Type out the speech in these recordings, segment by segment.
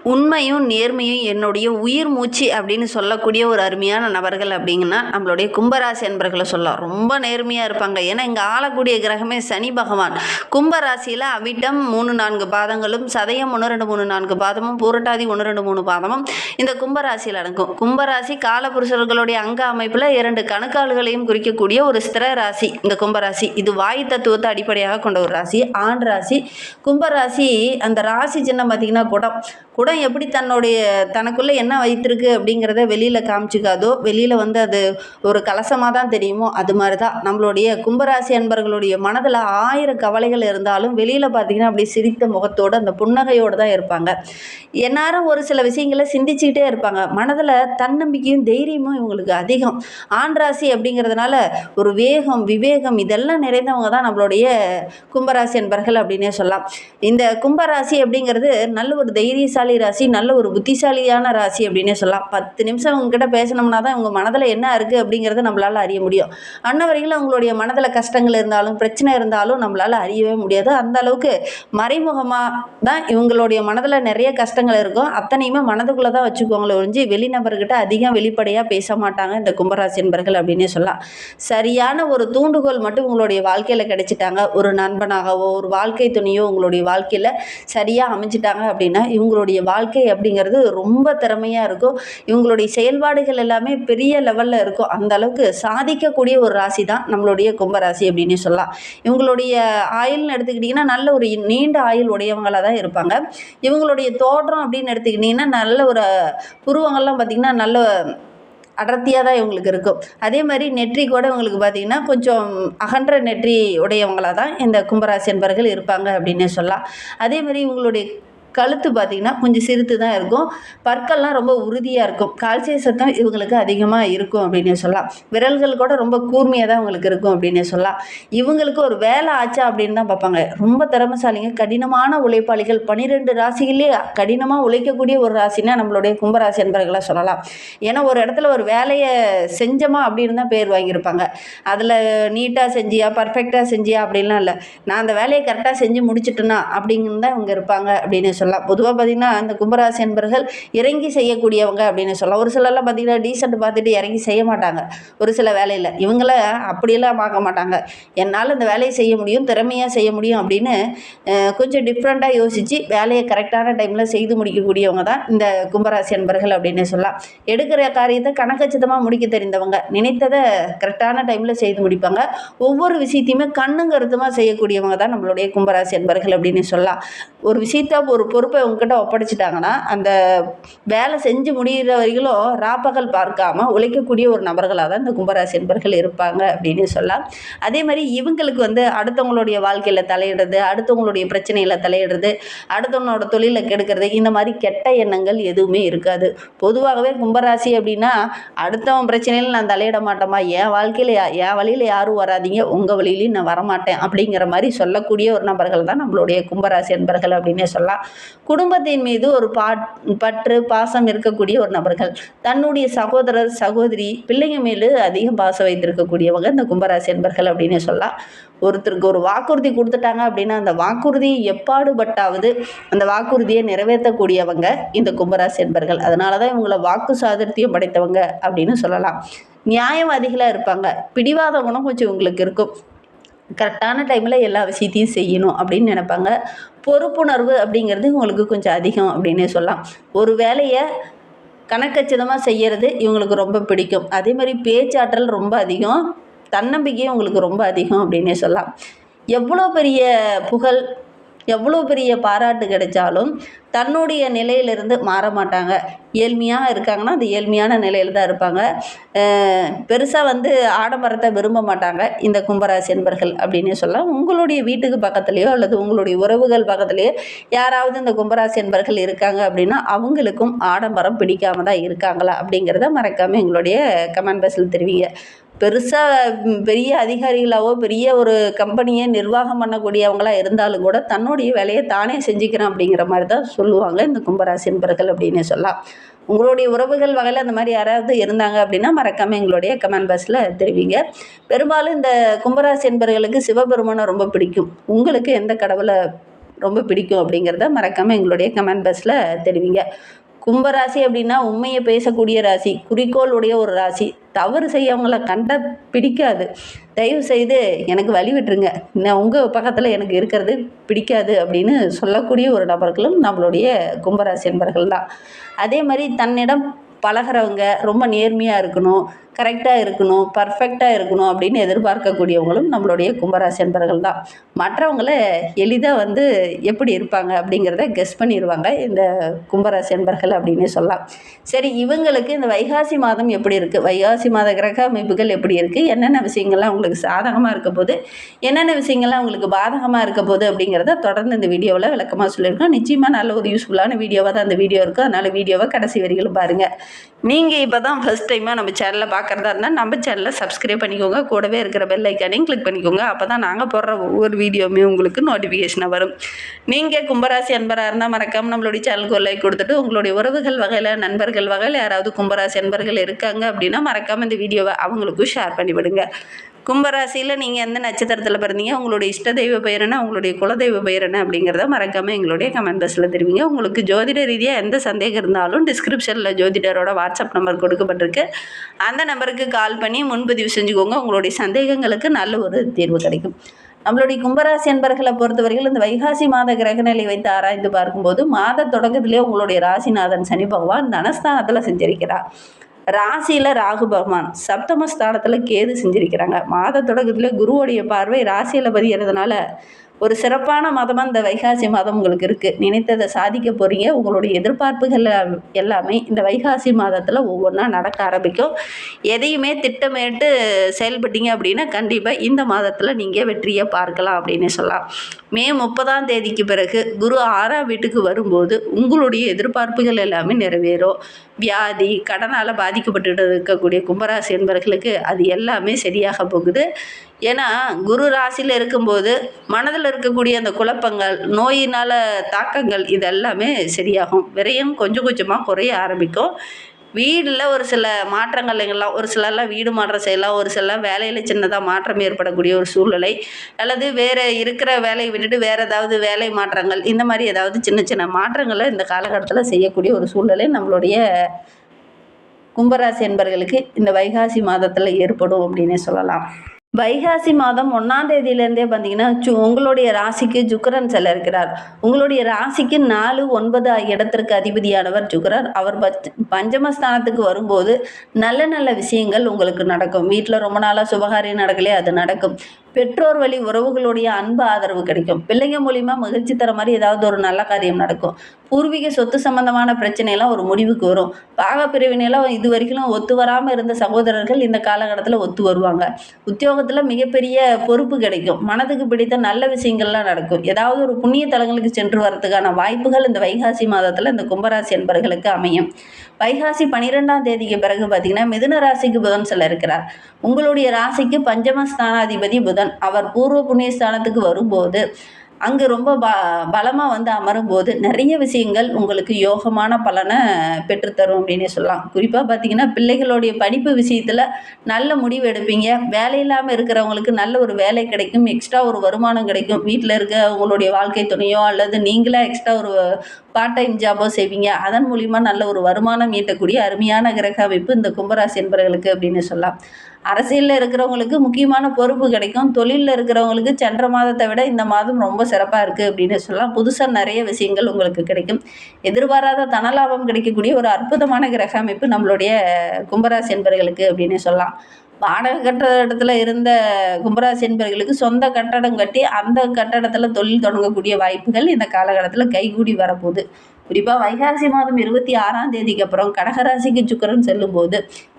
உண்மையும் நேர்மையும் என்னுடைய உயிர் மூச்சு அப்படின்னு சொல்லக்கூடிய ஒரு அருமையான நபர்கள் அப்படிங்கன்னா நம்மளுடைய கும்பராசி அன்பர்களை சொல்லலாம். ரொம்ப நேர்மையாக இருப்பாங்க. ஏன்னா இங்கே ஆளக்கூடிய கிரகமே சனி பகவான். கும்பராசியில் அவிட்டம் 3-4 பாதங்களும், சதயம் 1-2-3-4 பாதமும், பூரட்டாதி 1-2-3 பாதமும் இந்த கும்பராசியில் அடங்கும். கும்பராசி காலபுருஷர்களுடைய அங்க அமைப்பில் 2 கணுக்கால்களையும் குறிக்கக்கூடிய ஒரு ஸ்திர ராசி இந்த கும்பராசி. இது வாயு தத்துவத்தை அடிப்படையாக கொண்ட ஒரு ராசி, ஆண் ராசி. கும்பராசி அந்த ராசி சின்னம் பார்த்திங்கன்னா குடம். குடம் எப்படி தனக்குள்ளே என்ன வைத்திருக்கு அப்படிங்கிறத வெளியில் காமிச்சிக்காதோ, வெளியில் அது ஒரு கலசமாக தான் தெரியுமோ, அது மாதிரி தான் நம்மளுடைய கும்பராசி அன்பர்களுடைய மனதில் 1000 கவலைகள் இருந்தாலும் வெளியில் பார்த்திங்கன்னா அப்படி சிரித்த முகத்தோடு அந்த புன்னகையோடு தான் இருப்பாங்க. எந்நேரம் ஒரு சில விஷயங்களை சிந்திச்சுக்கிட்டே இருப்பாங்க. மனதில் தன்னம்பிக்கையும் தைரியமும் இவங்களுக்கு அதிகம். ஆண் ராசி அப்படிங்கிறதுனால ஒரு வேகம், விவேகம் இதெல்லாம் நிறைந்தவங்க தான் நம்மளுடைய கும்பராசி அன்பர்கள் அப்படின்னே சொல்லலாம். இந்த கும்பராசி அப்படிங்கிறது நல்ல ஒரு தைரியசாலி ராசி, நல்ல ஒரு புத்திசாலியான ராசி அப்படின்னே சொல்லலாம். 10 நிமிஷம் உங்ககிட்ட பேசணும்னா தான் உங்கள் மனதில் என்ன இருக்குது அப்படிங்கிறத நம்மளால் அறிய முடியும். அன்ன வரைக்கும் உங்களுடைய மனதில் கஷ்டங்கள் இருந்தாலும் பிரச்சனை இருந்தாலும் நம்மளால் அறியவே முடியாது. அந்த அளவுக்கு மறைமுகமாக தான் இவங்களுடைய மனதில் நிறைய கஷ்டங்கள் இருக்கும். அத்தனையுமே மனதுக்குள்ளே தான் வச்சுக்குவாங்களே ஒழிஞ்சு வெளிநபர்கிட்ட அதிகம் வெளிப்படையாக பேச மாட்டாங்க இந்த கும்பராசி என்பர்கள் அப்படின்னே சொல்லலாம். சரியான ஒரு தூண்டுகோல் மட்டும் உங்களுடைய வாழ்க்கையில் கிடைச்சிட்டாங்க, ஒரு நண்பனாகவோ ஒரு வாழ்க்கை துணையோ உங்களுடைய வாழ்க்கையில் சரியாக அமைஞ்சிட்டாங்க அப்படின்னா இவங்களுடைய வாழ்க்கை அப்படிங்கிறது ரொம்ப திறமையாக இருக்கும். இவங்களுடைய செயல்பாடுகள் எல்லாமே பெரிய லெவலில் இருக்கும். அந்த அளவுக்கு சாதிக்கக்கூடிய ஒரு ராசி தான் நம்மளுடைய கும்பராசி அப்படின்னு சொல்லலாம். இவங்களுடைய ஆயுள்னு எடுத்துக்கிட்டிங்கன்னா நல்ல ஒரு நீண்ட ஆயுள் உடையவங்களாக தான் இருப்பாங்க. இவங்களுடைய தோற்றம் அப்படின்னு எடுத்துக்கிட்டிங்கன்னா நல்ல ஒரு புருவங்கள்லாம் பார்த்திங்கன்னா நல்ல அடர்த்தியாக தான் இவங்களுக்கு இருக்கும். அதே மாதிரி நெற்றி கூட இவங்களுக்கு பார்த்திங்கன்னா கொஞ்சம் அகன்ற நெற்றி உடையவங்களாக தான் இந்த கும்பராசி என்பர்கள் இருப்பாங்க அப்படின்னே சொல்லலாம். அதே மாதிரி இவங்களுடைய கழுத்து பார்த்திங்கன்னா கொஞ்சம் சிறுத்து தான் இருக்கும். பற்கள்லாம் ரொம்ப உறுதியாக இருக்கும். கால்சிய சத்தம் இவங்களுக்கு அதிகமாக இருக்கும் அப்படின்னே சொல்லலாம். விரல்கள் கூட ரொம்ப கூர்மையாக தான் இவங்களுக்கு இருக்கும் அப்படின்னே சொல்லலாம். இவங்களுக்கு ஒரு வேலை ஆச்சா அப்படின்னு தான் பார்ப்பாங்க. ரொம்ப திறமைசாலிங்க, கடினமான உழைப்பாளிகள். 12 ராசிகளே கடினமாக உழைக்கக்கூடிய ஒரு ராசினா நம்மளுடைய கும்பராசி என்பர்களை சொல்லலாம். ஏன்னா ஒரு இடத்துல ஒரு வேலையை செஞ்சோமா அப்படின்னு தான் பேர் வாங்கியிருப்பாங்க. அதில் நீட்டாக செஞ்சியா, பர்ஃபெக்டாக செஞ்சியா அப்படின்லாம் இல்லை. நான் அந்த வேலையை கரெக்டாக செஞ்சு முடிச்சுட்டேன்னா அப்படிங்கிறது தான் இவங்க இருப்பாங்க அப்படின்னு சொல்லலாம். பொதுவாக பார்த்திங்கன்னா இந்த கும்பராசி என்பர்கள் இறங்கி செய்யக்கூடியவங்க அப்படின்னு சொல்லலாம். ஒரு சிலர்லாம் பார்த்திங்கன்னா டீசெண்ட் பார்த்துட்டு இறங்கி செய்ய மாட்டாங்க ஒரு சில வேலையில். இவங்கள அப்படியெல்லாம் பார்க்க மாட்டாங்க. என்னால் இந்த வேலையை செய்ய முடியும், திறமையாக செய்ய முடியும் அப்படின்னு கொஞ்சம் டிஃப்ரெண்ட்டாக யோசித்து வேலையை கரெக்டான டைமில் செய்து முடிக்கக்கூடியவங்க தான் இந்த கும்பராசி என்பர்கள் அப்படின்னு சொல்லலாம். எடுக்கிற காரியத்தை கணக்கச்சிதமாக முடிக்க தெரிந்தவங்க, நினைத்ததை கரெக்டான டைமில் செய்து முடிப்பாங்க. ஒவ்வொரு விஷயத்தையுமே கண்ணும் கருத்துமாக செய்யக்கூடியவங்க தான் நம்மளுடைய கும்பராசி என்பர்கள் அப்படின்னு சொல்லலாம். ஒரு விஷயத்தை ஒரு பொறுப்பை உங்ககிட்ட ஒப்படைச்சிட்டாங்கன்னா அந்த வேலை செஞ்சு முடிகிற வரைக்கும் ராப்பகல் பார்க்காம உழைக்கக்கூடிய ஒரு நபர்களாக தான் இந்த கும்பராசி என்பர்கள் இருப்பாங்க அப்படின்னு சொல்லலாம். அதே மாதிரி இவங்களுக்கு அடுத்தவங்களுடைய வாழ்க்கையில் தலையிடுறது, அடுத்தவங்களுடைய பிரச்சனையில் தலையிடுறது, அடுத்தவங்களோட தொழிலை கெடுக்கிறது, இந்த மாதிரி கெட்ட எண்ணங்கள் எதுவுமே இருக்காது. பொதுவாகவே கும்பராசி அப்படின்னா அடுத்தவன் பிரச்சனையில் நான் தலையிட மாட்டேமா, என் வாழ்க்கையில் என் வழியில் யாரும் வராதிங்க, உங்கள் வழியிலையும் நான் வரமாட்டேன் அப்படிங்கிற மாதிரி சொல்லக்கூடிய ஒரு நபர்கள் தான் நம்மளுடைய கும்பராசி என்பர்கள் அப்படின்னே சொல்லலாம். குடும்பத்தின் மீது ஒரு பற்று பாசம் இருக்கக்கூடிய ஒரு நபர்கள். தன்னுடைய சகோதரர் சகோதரி பிள்ளைங்க மேலே அதிகம் பாசம் வைத்திருக்கக்கூடியவங்க இந்த கும்பராசி என்பர்கள் அப்படின்னு சொல்லலாம். ஒருத்தருக்கு ஒரு வாக்குறுதி கொடுத்துட்டாங்க அப்படின்னா அந்த வாக்குறுதியை எப்பாடுபட்டாவது அந்த வாக்குறுதியை நிறைவேற்றக்கூடியவங்க இந்த கும்பராசி என்பர்கள். அதனால தான் இவங்களை வாக்கு சாதுர்த்தியம் படைத்தவங்க அப்படின்னு சொல்லலாம். நியாயவாதிகளாக இருப்பாங்க. பிடிவாத குணம் கொஞ்சம் இவங்களுக்கு இருக்கும். கரெக்டான டைமில் எல்லா விஷயத்தையும் செய்யணும் அப்படின்னு நினைப்பாங்க. பொறுப்புணர்வு அப்படிங்கிறது உங்களுக்கு கொஞ்சம் அதிகம் அப்படின்னே சொல்லலாம். ஒரு வேலையை கணக்கச்சிதமாக செய்கிறது இவங்களுக்கு ரொம்ப பிடிக்கும். அதே மாதிரி பேச்சாற்றல் ரொம்ப அதிகம், தன்னம்பிக்கையும் உங்களுக்கு ரொம்ப அதிகம் அப்படின்னே சொல்லலாம். எவ்வளோ பெரிய புகழ், எவ்வளோ பெரிய பாராட்டு கிடைச்சாலும் தன்னுடைய நிலையிலிருந்து மாற மாட்டாங்க. ஏழ்மையாக இருக்காங்கன்னா அந்த ஏழ்மையான நிலையில் தான் இருப்பாங்க. பெருசாக ஆடம்பரத்தை விரும்ப மாட்டாங்க இந்த கும்பராசி என்பர்கள் அப்படின்னே சொல்லலாம். உங்களுடைய வீட்டுக்கு பக்கத்துலேயோ அல்லது உங்களுடைய உறவுகள் பக்கத்துலேயோ யாராவது இந்த கும்பராசி என்பர்கள் இருக்காங்க அப்படின்னா அவங்களுக்கும் ஆடம்பரம் பிடிக்காம தான் இருக்காங்களா அப்படிங்கிறத மறக்காமல் எங்களுடைய கமெண்ட் பாக்ஸில் தெரிவிங்க. பெரிய அதிகாரிகளாவோ பெரிய ஒரு கம்பெனியை நிர்வாகம் பண்ணக்கூடியவங்களாக இருந்தாலும் கூட தன்னுடைய வேலையை தானே செஞ்சுக்கிறேன் அப்படிங்கிற மாதிரி தான் சொல்லுவாங்க இந்த கும்பராசி என்பர்கள் அப்படின்னு சொல்லலாம். உங்களுடைய உறவுகள் வகையில் அந்த மாதிரி யாராவது இருந்தாங்க அப்படின்னா மறக்காமல் எங்களுடைய கமெண்ட் பாக்ஸில் தெரிவிங்க. பெரும்பாலும் இந்த கும்பராசி என்பர்களுக்கு சிவபெருமானை ரொம்ப பிடிக்கும். உங்களுக்கு எந்த கடவுளை ரொம்ப பிடிக்கும் அப்படிங்கிறத மறக்காமல் எங்களுடைய கமெண்ட் பாக்ஸில் தெரிவிங்க. கும்பராசி அப்படின்னா உண்மையை பேசக்கூடிய ராசி, குறிக்கோளுடைய ஒரு ராசி. தவறு செய்யவங்கள கண்ட பிடிக்காது. தயவு செய்து எனக்கு வழி விட்டுருங்க, நான் உங்கள் பக்கத்தில் எனக்கு இருக்கிறது பிடிக்காது அப்படின்னு சொல்லக்கூடிய ஒரு நபர்களும் நம்மளுடைய கும்பராசி என்பர்கள் தான். அதே மாதிரி தன்னிடம் பழகிறவங்க ரொம்ப நேர்மையாக இருக்கணும், கரெக்டாக இருக்கணும், பர்ஃபெக்டாக இருக்கணும் அப்படின்னு எதிர்பார்க்கக்கூடியவங்களும் நம்மளுடைய கும்பராசி என்பர்கள் தான். மற்றவங்கள எளிதாக எப்படி இருப்பாங்க அப்படிங்கிறத கெஸ் பண்ணிடுவாங்க இந்த கும்பராசி என்பர்கள் அப்படின்னே சொல்லலாம். சரி, இவங்களுக்கு இந்த வைகாசி மாதம் எப்படி இருக்குது, வைகாசி மாத கிரக அமைப்புகள் எப்படி இருக்குது, என்னென்ன விஷயங்கள்லாம் உங்களுக்கு சாதகமாக இருக்க போது, என்னென்ன விஷயங்கள்லாம் உங்களுக்கு பாதகமாக இருக்க போது அப்படிங்கிறத தொடர்ந்து இந்த வீடியோவில் விளக்கமாக சொல்லியிருக்கோம். நிச்சயமாக நல்ல ஒரு யூஸ்ஃபுல்லான வீடியோவாக தான் அந்த வீடியோ இருக்குது. அதனால் வீடியோவை கடைசி வரைக்கும் பாருங்கள். நீங்கள் இப்போ தான் ஃபஸ்ட் டைமாக நம்ம சேனலில் பார்க்குறதா இருந்தால் நம்ம சேனலை சப்ஸ்கிரைப் பண்ணிக்கோங்க, கூடவே இருக்கிற பெல் ஐக்கானையும் கிளிக் பண்ணிக்கோங்க. அப்போ தான் நாங்கள் போடுற ஒவ்வொரு வீடியோவுமே உங்களுக்கு நோட்டிஃபிகேஷனாக வரும். நீங்கள் கும்பராசி அன்பராக இருந்தால் மறக்காமல் நம்மளுடைய சேனலுக்கு ஒரு லைக் கொடுத்துட்டு, உங்களுடைய உறவுகள் வகையில், நண்பர்கள் வகையில் யாராவது கும்பராசி அன்பர்கள் இருக்காங்க அப்படின்னா மறக்காமல் இந்த வீடியோவை அவங்களுக்கும் ஷேர் பண்ணிவிடுங்க. கும்பராசியில் நீங்கள் எந்த நட்சத்திரத்தில் பிறந்தீங்க, உங்களுடைய இஷ்ட தெய்வ பெயர் என்ன, உங்களுடைய குலதெய்வ பெயர் என்ன அப்படிங்கிறத மறக்காமல் எங்களுடைய கமெண்ட் பாக்ஸில் தெரிவிங்க. உங்களுக்கு ஜோதிட ரீதியாக எந்த சந்தேகம் இருந்தாலும் டிஸ்கிரிப்ஷனில் ஜோதிடரோட வாட்ஸ்அப் நம்பர் கொடுக்கப்பட்டிருக்கு. அந்த நம்பருக்கு கால் பண்ணி முன்பதிவு செஞ்சுக்கோங்க. உங்களுடைய சந்தேகங்களுக்கு நல்ல ஒரு தீர்வு கிடைக்கும். நம்மளுடைய கும்பராசி என்பர்களை பொறுத்தவரையில் இந்த வைகாசி மாத கிரகநிலை வைத்து ஆராய்ந்து பார்க்கும்போது மாத தொடக்கத்திலே உங்களுடைய ராசிநாதன் சனி பகவான் தனஸ்தானத்தில் செஞ்சிருக்கிறார். ராசியில் ராகு பகவான், சப்தமஸ்தானத்தில் கேது செஞ்சிருக்கிறாங்க. மாத தொடக்கத்தில் குருவுடைய பார்வை ராசியில் பதிகிறதுனால ஒரு சிறப்பான மாதமாக இந்த வைகாசி மாதம் உங்களுக்கு இருக்குது. நினைத்ததை சாதிக்க போகிறீங்க. உங்களுடைய எதிர்பார்ப்புகள் எல்லாமே இந்த வைகாசி மாதத்தில் ஒவ்வொன்றா நடக்க ஆரம்பிக்கும். எதையுமே திட்டமிட்டு செயல்பட்டீங்க அப்படின்னா கண்டிப்பாக இந்த மாதத்தில் நீங்கள் வெற்றியை பார்க்கலாம் அப்படின்னு சொல்லலாம். மே 30ஆம் தேதிக்கு பிறகு குரு 6ஆம் வீட்டுக்கு வரும்போது உங்களுடைய எதிர்பார்ப்புகள் எல்லாமே நிறைவேறும். வியாதி, கடனால் பாதிக்கப்பட்டு இருக்கக்கூடிய கும்பராசி என்பவர்களுக்கு அது எல்லாமே சரியாக போகுது. ஏன்னா குரு ராசியில் இருக்கும்போது மனதில் இருக்கக்கூடிய அந்த குழப்பங்கள், நோயினால் தாக்கங்கள் இது எல்லாமே சரியாகும். விரயம் கொஞ்சம் கொஞ்சமாக குறைய ஆரம்பிக்கும். வீடில் ஒரு சில மாற்றங்கள் எல்லாம், ஒரு சிலர்லாம் வீடு மாற்றம் செய்யலாம், ஒரு சிலர் வேலையில் சின்னதாக மாற்றம் ஏற்படக்கூடிய ஒரு சூழ்நிலை, அல்லது வேறு இருக்கிற வேலையை விட்டுட்டு வேறு ஏதாவது வேலை மாற்றங்கள், இந்த மாதிரி ஏதாவது சின்ன சின்ன மாற்றங்களை இந்த காலகட்டத்தில் செய்யக்கூடிய ஒரு சூழ்நிலை நம்மளுடைய கும்பராசி என்பவர்களுக்கு இந்த வைகாசி மாதத்தில் ஏற்படும் அப்படின்னே சொல்லலாம். வைகாசி மாதம் 1ஆம் தேதியிலேருந்தே பார்த்தீங்கன்னா உங்களுடைய ராசிக்கு சுக்கிரன் செல்ல இருக்கிறார். உங்களுடைய ராசிக்கு 4, 9 இடத்திற்கு அதிபதியானவர் சுக்கிரன். அவர் பஞ்சமஸ்தானத்துக்கு வரும்போது நல்ல நல்ல விஷயங்கள் உங்களுக்கு நடக்கும். வீட்டில் ரொம்ப நாளாக சுபகாரியம் நடக்கலையே, அது நடக்கும். பெற்றோர் வழி உறவுகளுடைய அன்பு ஆதரவு கிடைக்கும். பிள்ளைங்க மூலிமா மகிழ்ச்சி தர மாதிரி ஏதாவது ஒரு நல்ல காரியம் நடக்கும். பூர்வீக சொத்து சம்பந்தமான பிரச்சனையெல்லாம் ஒரு முடிவுக்கு வரும். பாகப்பிரிவினையெல்லாம் இது வரைக்கும் ஒத்து வராமல் இருந்த சகோதரர்கள் இந்த காலகட்டத்தில் ஒத்து வருவாங்க. உத்தியோகத்தில் மிகப்பெரிய பொறுப்பு கிடைக்கும். மனதுக்கு பிடித்த நல்ல விஷயங்கள்லாம் நடக்கும். ஏதாவது ஒரு புண்ணிய தலங்களுக்கு சென்று வரதுக்கான வாய்ப்புகள் இந்த வைகாசி மாதத்தில் இந்த கும்பராசி என்பவர்களுக்கு அமையும். வைகாசி 12ஆம் தேதிக்கு பிறகு பார்த்தீங்கன்னா மிதுன ராசிக்கு புதன் செல்ல இருக்கிறார். உங்களுடைய ராசிக்கு பஞ்சமஸ்தானாதிபதி புதன். அவர் பூர்வ புண்ணிய ஸ்தானத்துக்கு வரும்போது அங்கே ரொம்ப பலமாக அமரும்போது நிறைய விஷயங்கள் உங்களுக்கு யோகமான பலனை பெற்றுத்தரும் அப்படின்னே சொல்லலாம். குறிப்பாக பார்த்தீங்கன்னா பிள்ளைகளுடைய படிப்பு விஷயத்தில் நல்ல முடிவு எடுப்பீங்க. வேலை இல்லாமல் இருக்கிறவங்களுக்கு நல்ல ஒரு வேலை கிடைக்கும், எக்ஸ்ட்ரா ஒரு வருமானம் கிடைக்கும். வீட்டில் இருக்க உங்களுடைய வாழ்க்கை துணையோ அல்லது நீங்களே எக்ஸ்ட்ரா ஒரு பார்ட் டைம் ஜாபோ செய்வீங்க. அதன் மூலிமா நல்ல ஒரு வருமானம் ஈட்டக்கூடிய அருமையான கிரக அமைப்பு இந்த கும்பராசி என்பவர்களுக்கு அப்படின்னு சொல்லலாம். அரசியலில் இருக்கிறவங்களுக்கு முக்கியமான பொறுப்பு கிடைக்கும். தொழிலில் இருக்கிறவங்களுக்கு சென்ற மாதத்தை விட இந்த மாதம் ரொம்ப சிறப்பாக இருக்குது அப்படின்னு சொல்லலாம். புதுசாக நிறைய விஷயங்கள் உங்களுக்கு கிடைக்கும். எதிர்பாராத தனலாபம் கிடைக்கக்கூடிய ஒரு அற்புதமான கிரக அமைப்பு நம்மளுடைய கும்பராசி என்பவர்களுக்கு அப்படின்னு சொல்லலாம். வாடகை கட்டடத்தில் இருந்த கும்பராசி என்பவர்களுக்கு சொந்த கட்டடம் கட்டி அந்த கட்டடத்தில் தொழில் தொடங்கக்கூடிய வாய்ப்புகள் இந்த காலகட்டத்தில் கைகூடி வரப்போகுது. குறிப்பாக வைகாசி மாதம் 26ஆம் தேதிக்கு அப்புறம் கடகராசிக்கு சுக்கிரன் செல்லும்போது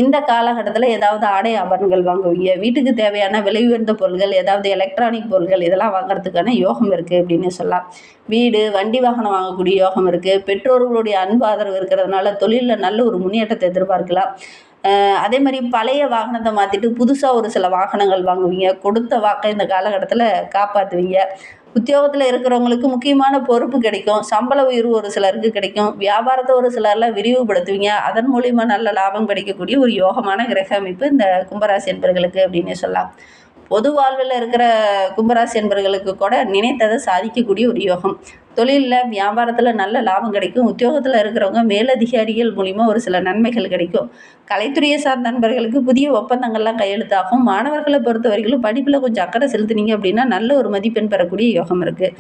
இந்த காலகட்டத்தில் ஏதாவது ஆடை ஆபரணங்கள் வாங்குவீங்க. வீட்டுக்கு தேவையான விலை உயர்ந்த பொருட்கள், ஏதாவது எலக்ட்ரானிக் பொருட்கள் இதெல்லாம் வாங்குறதுக்கான யோகம் இருக்குது அப்படின்னு சொல்லலாம். வீடு, வண்டி வாகனம் வாங்கக்கூடிய யோகம் இருக்குது. பெற்றோர்களுடைய அன்பு ஆதரவு இருக்கிறதுனால தொழிலில் நல்ல ஒரு முன்னேற்றத்தை எதிர்பார்க்கலாம். அதே மாதிரி பழைய வாகனத்தை மாற்றிட்டு புதுசாக ஒரு சில வாகனங்கள் வாங்குவீங்க. கொடுத்த வாக்கை இந்த காலகட்டத்தில் காப்பாற்றுவீங்க. உத்தியோகத்தில் இருக்கிறவங்களுக்கு முக்கியமான பொறுப்பு கிடைக்கும். சம்பள உயர்வு ஒரு சிலருக்கு கிடைக்கும். வியாபாரத்தை ஒரு சிலர்லாம் விரிவுபடுத்துவீங்க. அதன் மூலிமா நல்ல லாபம் கிடைக்கக்கூடிய ஒரு யோகமான கிரக அமைப்பு இந்த கும்பராசி என்பவர்களுக்கு அப்படின்னு சொல்லலாம். பொது வாழ்வில் இருக்கிற கும்பராசி என்பவர்களுக்கு கூட நினைத்ததை சாதிக்கக்கூடிய ஒரு யோகம். தொழிலில் வியாபாரத்தில் நல்ல லாபம் கிடைக்கும். உத்தியோகத்தில் இருக்கிறவங்க மேலதிகாரிகள் மூலிமா ஒரு சில நன்மைகள் கிடைக்கும். கலைத்துறையை சார்ந்த நண்பர்களுக்கு புதிய ஒப்பந்தங்கள்லாம் கையெழுத்தாகும். மாணவர்களை பொறுத்த வரைக்கும் படிப்பில் கொஞ்சம் அக்கறை செலுத்துனீங்க அப்படின்னா நல்ல ஒரு மதிப்பெண் பெறக்கூடிய யோகம் இருக்குது.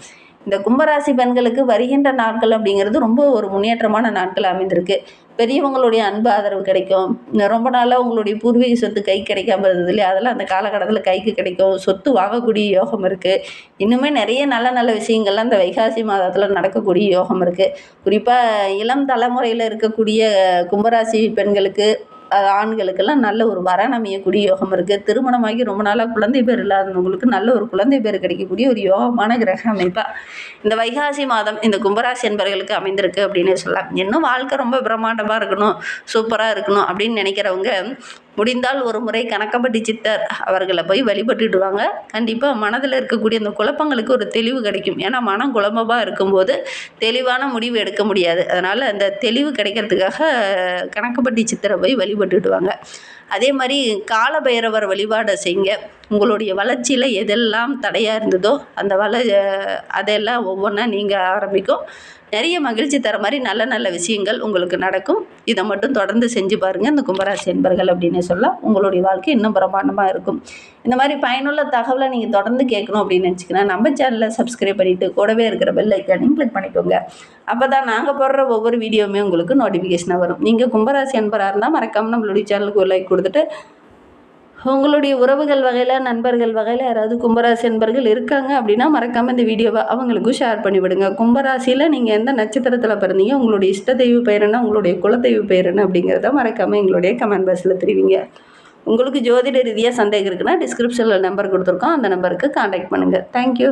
இந்த கும்பராசி பெண்களுக்கு வருகின்ற நாட்கள் அப்படிங்கிறது ரொம்ப ஒரு முன்னேற்றமான நாட்கள் அமைந்திருக்கு. பெரியவங்களுடைய அன்பு ஆதரவு கிடைக்கும். ரொம்ப நாளாக உங்களுடைய பூர்வீக சொத்து கை கிடைக்காம இருந்தது இல்லையா, அதெல்லாம் அந்த காலகட்டத்தில் கைக்கு கிடைக்கும். சொத்து வாங்கக்கூடிய யோகம் இருக்குது. இன்னுமே நிறைய நல்ல நல்ல விஷயங்கள்லாம் இந்த வைகாசி மாதத்தில் நடக்கக்கூடிய யோகம் இருக்குது. குறிப்பாக இளம் தலைமுறையில் இருக்கக்கூடிய கும்பராசி பெண்களுக்கு ஆண்களுக்கெல்லாம் நல்ல ஒரு வரன் அமையக்கூடிய யோகம் இருக்குது. திருமணமாகி ரொம்ப நாளாக குழந்தை பேர் இல்லாதவங்களுக்கு நல்ல ஒரு குழந்தை பேர் கிடைக்கக்கூடிய ஒரு யோகமான கிரக அமைப்பாக இந்த வைகாசி மாதம் இந்த கும்பராசி என்பவர்களுக்கு அமைந்திருக்கு அப்படின்னு சொல்லலாம். இன்னும் வாழ்க்கை ரொம்ப பிரம்மாண்டமாக இருக்கணும், சூப்பராக இருக்கணும் அப்படின்னு நினைக்கிறவங்க முடிந்தால் ஒரு முறை கணக்கம்பட்டி சித்தர் அவர்களை போய் வழிபட்டுடுவாங்க. கண்டிப்பாக மனதில் இருக்கக்கூடிய அந்த குழப்பங்களுக்கு ஒரு தெளிவு கிடைக்கும். ஏன்னா மனம் குழம்பமாக இருக்கும்போது தெளிவான முடிவு எடுக்க முடியாது. அதனால் அந்த தெளிவு கிடைக்கிறதுக்காக கணக்கம்பட்டி சித்தரை போய் வழிபட்டுடுவாங்க. அதே மாதிரி காலபைரவர் வழிபாடை செய்யுங்க. உங்களுடைய வளர்ச்சியில் எதெல்லாம் தடையாக இருந்ததோ அந்த அதெல்லாம் ஒவ்வொன்றா நீங்கள் ஆரம்பிக்கும். நிறைய மகிழ்ச்சி தர மாதிரி நல்ல நல்ல விஷயங்கள் உங்களுக்கு நடக்கும். இதை மட்டும் தொடர்ந்து செஞ்சு பாருங்கள் இந்த கும்பராசி என்பர்கள் அப்படின்னு சொல்லலாம். உங்களுடைய வாழ்க்கை இன்னும் பிரமாண்டமாக இருக்கும். இந்த மாதிரி பயனுள்ள தகவலை நீங்கள் தொடர்ந்து கேட்கணும் அப்படின்னு நினச்சிங்கன்னா நம்ம சேனலை சப்ஸ்கிரைப் பண்ணிவிட்டு கூடவே இருக்கிற பெல் ஐக்கானையும் கிளிக் பண்ணிக்கோங்க. அப்போ தான் நாங்கள் போடுற ஒவ்வொரு வீடியோவுமே உங்களுக்கு நோட்டிஃபிகேஷனாக வரும். நீங்கள் கும்பராசி என்பராக இருந்தால் மறக்காமல் நம்மளுடைய சேனலுக்கு ஒரு லைக் கொடுத்துட்டு உங்களுடைய உறவுகள் வகையில் நண்பர்கள் வகையில் யாராவது கும்பராசி என்பர்கள் இருக்காங்க அப்படின்னா மறக்காமல் இந்த வீடியோவை அவங்களுக்கும் ஷேர் பண்ணிவிடுங்க. கும்பராசியில் நீங்கள் எந்த நட்சத்திரத்தில் பிறந்தீங்க, உங்களுடைய இஷ்ட தெய்வ பெயர் என்ன, உங்களுடைய குலதெய்வ பெயர் என்ன அப்படிங்கிறத மறக்காமல் எங்களுடைய கமெண்ட் பாக்ஸில் தெரிவிங்க. உங்களுக்கு ஜோதிட ரீதியாக சந்தேகம் இருக்குன்னா டிஸ்கிரிப்ஷனில் நம்பர் கொடுத்துருக்கோம், அந்த நம்பருக்கு கான்டாக்ட் பண்ணுங்கள். தேங்க்யூ.